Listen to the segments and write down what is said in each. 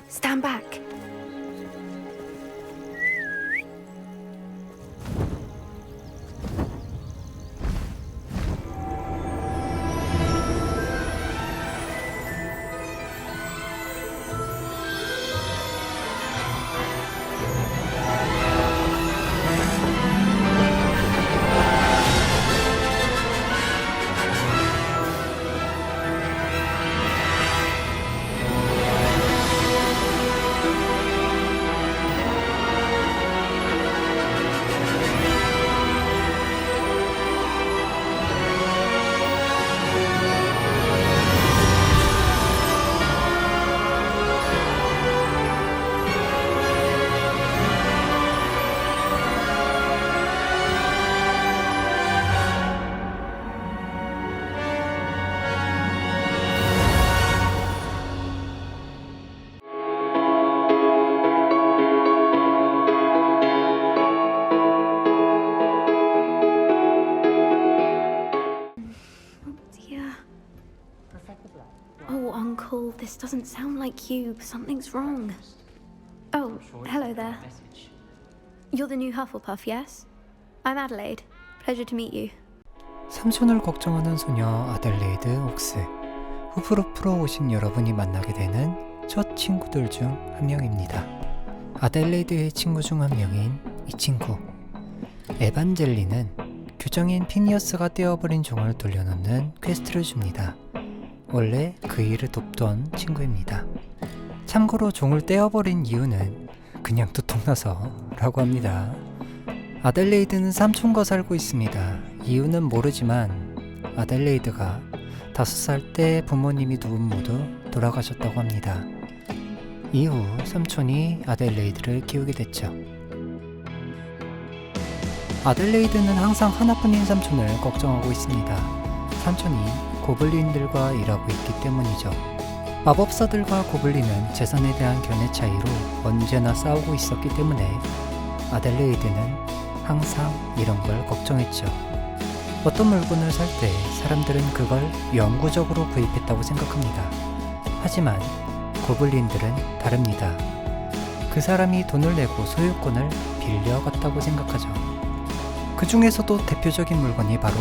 Stand back. Oh, Uncle, this doesn't sound like you. Something's wrong. Oh, hello there. You're the new Hufflepuff, yes? I'm Adelaide. Pleasure to meet you. 삼촌을 걱정하는 소녀 아델레이드 옥스. 후프루프로 오신 여러분이 만나게 되는 첫 친구들 중 한 명입니다. 아델레이드의 친구 중 한 명인 이 친구. 에반젤리는 규정인 피니어스가 떼어버린 종을 돌려놓는 퀘스트를 줍니다. 원래 그 일을 돕던 친구입니다. 참고로 종을 떼어버린 이유는 그냥 두통나서 라고 합니다. 아델레이드는 삼촌과 살고 있습니다. 이유는 모르지만 아델레이드가 5살 때 부모님이 두 분 모두 돌아가셨다고 합니다. 이후 삼촌이 아델레이드를 키우게 됐죠. 아델레이드는 항상 하나뿐인 삼촌을 걱정하고 있습니다. 삼촌이 고블린들과 일하고 있기 때문이죠. 마법사들과 고블린은 재산에 대한 견해 차이로 언제나 싸우고 있었기 때문에 아델레이드는 항상 이런 걸 걱정했죠. 어떤 물건을 살 때 사람들은 그걸 영구적으로 구입했다고 생각합니다. 하지만 고블린들은 다릅니다. 그 사람이 돈을 내고 소유권을 빌려갔다고 생각하죠. 그 중에서도 대표적인 물건이 바로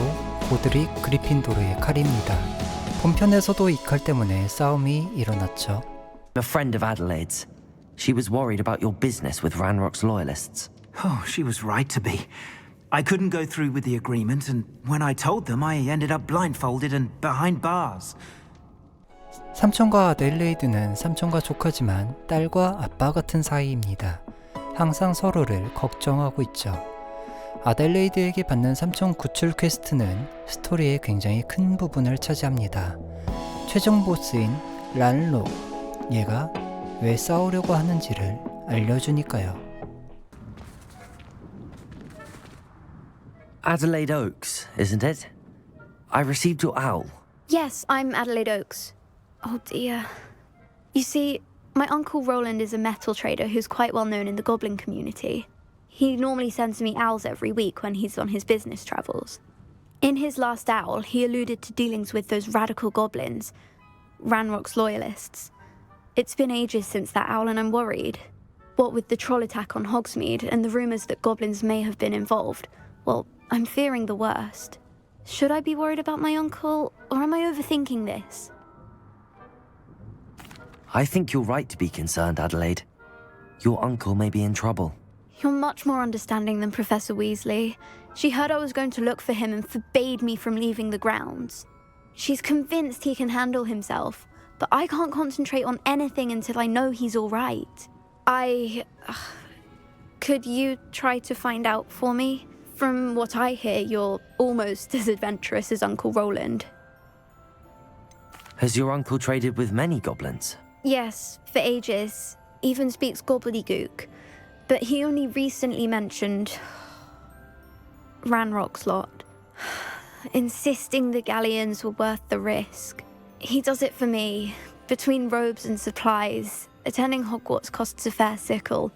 고드릭 그리핀도르의 칼입니다. 본편에서도 이 칼 때문에 싸움이 일어났죠. A friend of Adelaide's. She was worried about your business with Ranrock's loyalists. Oh, she was right to be. I couldn't go through with the agreement, and when I told them, I ended up blindfolded and behind bars. 삼촌과 아델레이드는 삼촌과 조카지만 딸과 아빠 같은 사이입니다. 항상 서로를 걱정하고 있죠. 아델레이드에게 받는 삼촌 구출 퀘스트는 스토리의 굉장히 큰 부분을 차지합니다. 최종 보스인 란록, 얘가 왜 싸우려고 하는지를 알려주니까요. Adelaide Oaks, isn't it? I received your owl. Yes, I'm Adelaide Oaks. Oh dear. You see, my Uncle Roland is a metal trader who's quite well known in the goblin community. He normally sends me owls every week when he's on his business travels. In his last owl, he alluded to dealings with those radical goblins, Ranrock's loyalists. It's been ages since that owl and I'm worried. What with the troll attack on Hogsmeade and the rumours that goblins may have been involved, well, I'm fearing the worst. Should I be worried about my uncle, or am I overthinking this? I think you're right to be concerned, Adelaide. Your uncle may be in trouble. You're much more understanding than Professor Weasley. She heard I was going to look for him and forbade me from leaving the grounds. She's convinced he can handle himself, but I can't concentrate on anything until I know he's all right. Could you try to find out for me? From what I hear, you're almost as adventurous as Uncle Roland. Has your uncle traded with many goblins? Yes, for ages. Even speaks gobbledygook. But he only recently mentioned Ranrock's lot, insisting the galleons were worth the risk. He does it for me. Between robes and supplies, attending Hogwarts costs a fair sickle.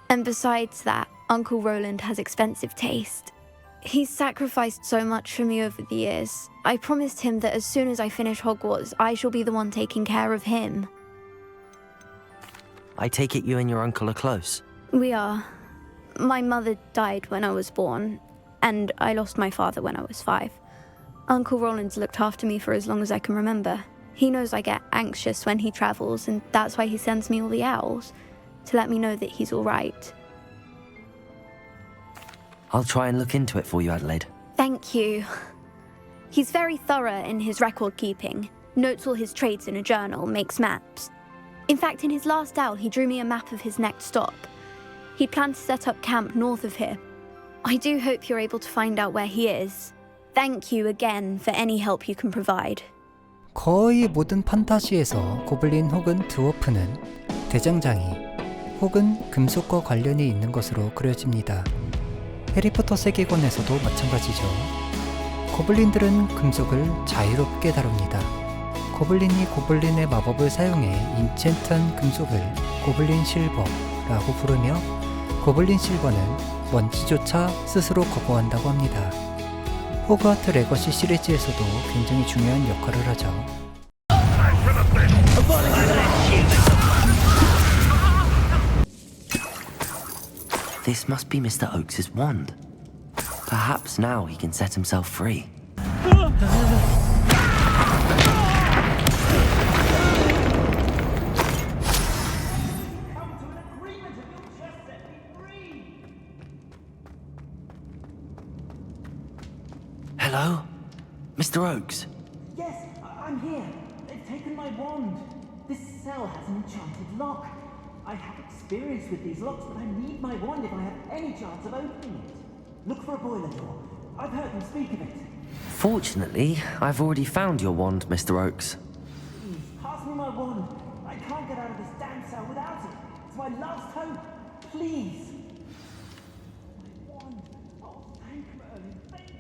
And besides that, Uncle Roland has expensive taste. He's sacrificed so much for me over the years. I promised him that as soon as I finish Hogwarts, I shall be the one taking care of him. I take it you and your uncle are close. We are. My mother died when I was born, and I lost my father when I was 5. Uncle Roland's looked after me for as long as I can remember. He knows I get anxious when he travels, and that's why he sends me all the owls, to let me know that he's all right. I'll try and look into it for you, Adelaide. Thank you. He's very thorough in his record keeping, notes all his trades in a journal, makes maps. In fact, in his last owl, he drew me a map of his next stop. He planned to set up camp north of here. I do hope you're able to find out where he is. Thank you again for any help you can provide. 거의 모든 판타지에서 고블린 혹은 드워프는 대장장이 혹은 금속과 관련이 있는 것으로 그려집니다. 해리포터 세계관에서도 마찬가지죠. 고블린들은 금속을 자유롭게 다룹니다. 고블린이 고블린의 마법을 사용해 인챈트한 금속을 고블린 실버라고 부르며 고블린 실버는 먼지조차 스스로 거부한다고 합니다. 호그와트 레거시 시리즈에서도 굉장히 중요한 역할을 하죠. This must be Mr. Oakes's wand. Perhaps now he can set himself free. Hello? Mr. Oakes? Yes, I'm here. They've taken my wand. This cell has an enchanted lock. I have experience with these locks, but I need my wand if I have any chance of opening it. Look for a boiler door. I've heard them speak of it. Fortunately, I've already found your wand, Mr. Oakes. Please, pass me my wand. I can't get out of this damn cell without it. It's my last hope. Please. My wand. Oh, thank Merlin. Thank you.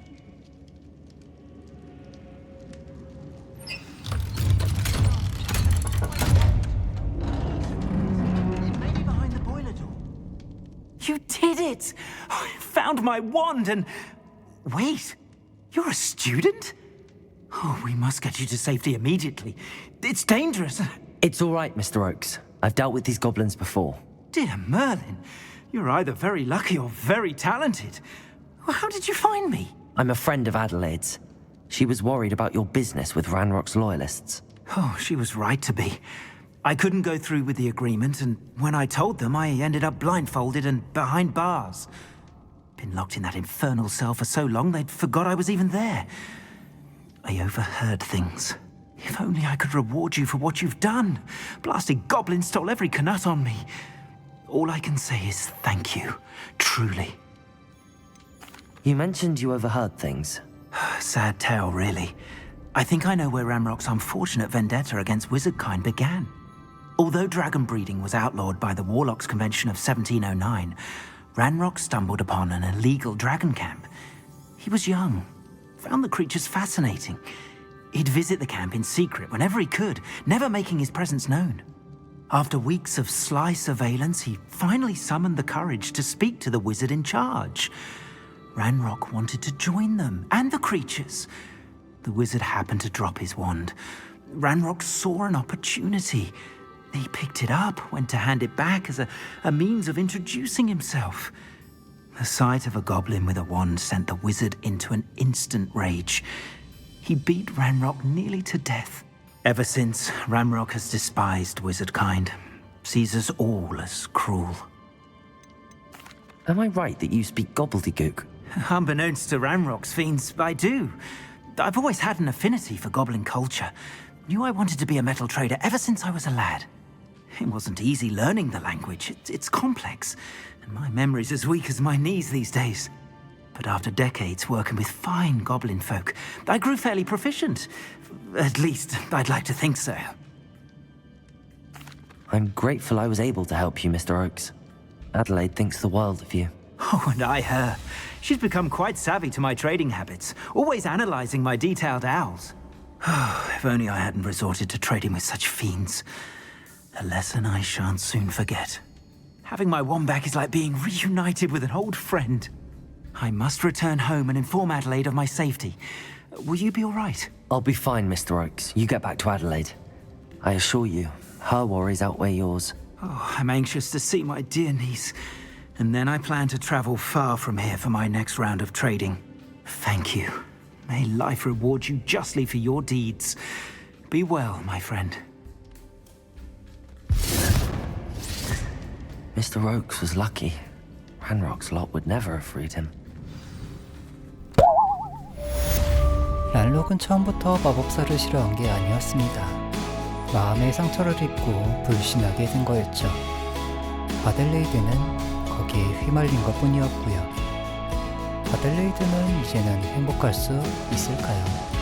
Maybe behind the boiler door. You did it! I found my wand and... Wait, you're a student? Oh, we must get you to safety immediately. It's dangerous. It's all right, Mr. Oakes. I've dealt with these goblins before. Dear Merlin, you're either very lucky or very talented. How did you find me? I'm a friend of Adelaide's. She was worried about your business with Ranrock's loyalists. Oh, she was right to be. I couldn't go through with the agreement, and when I told them, I ended up blindfolded and behind bars. Been locked in that infernal cell for so long, they'd forgot I was even there. I overheard things. If only I could reward you for what you've done. Blasted goblins stole every knut on me. All I can say is thank you, truly. You mentioned you overheard things. Sad tale, really. I think I know where Ranrock's unfortunate vendetta against wizardkind began. Although dragon breeding was outlawed by the Warlocks Convention of 1709, Ranrock stumbled upon an illegal dragon camp. He was young, found the creatures fascinating. He'd visit the camp in secret whenever he could, never making his presence known. After weeks of sly surveillance, he finally summoned the courage to speak to the wizard in charge. Ranrock wanted to join them, and the creatures. The wizard happened to drop his wand. Ranrock saw an opportunity. He picked it up, went to hand it back as a means of introducing himself. The sight of a goblin with a wand sent the wizard into an instant rage. He beat Ranrock nearly to death. Ever since, Ranrock has despised wizardkind, sees us all as cruel. Am I right that you speak gobbledygook? Unbeknownst to Ranrock's fiends, I do. I've always had an affinity for goblin culture. Knew I wanted to be a metal trader ever since I was a lad. It wasn't easy learning the language. It's complex, and my memory's as weak as my knees these days. But after decades working with fine goblin folk, I grew fairly proficient. At least, I'd like to think so. I'm grateful I was able to help you, Mr. Oakes. Adelaide thinks the world of you. Oh, and I her. She's become quite savvy to my trading habits, always analyzing my detailed owls. If only I hadn't resorted to trading with such fiends. A lesson I shan't soon forget. Having my wand back is like being reunited with an old friend. I must return home and inform Adelaide of my safety. Will you be all right? I'll be fine, Mr. Oakes. You get back to Adelaide. I assure you, her worries outweigh yours. Oh, I'm anxious to see my dear niece. And then I plan to travel far from here for my next round of trading. Thank you. May life reward you justly for your deeds. Be well, my friend. Mr. Oakes was lucky. Ranrock's lot would never have freed him. 란록은 처음부터 마법사를 싫어한 게 아니었습니다. 마음의 상처를 입고 불신하게 된 거였죠. 아델레이드는 거기에 휘말린 것 뿐이었고요. 아델레이드는 이제는 행복할 수 있을까요?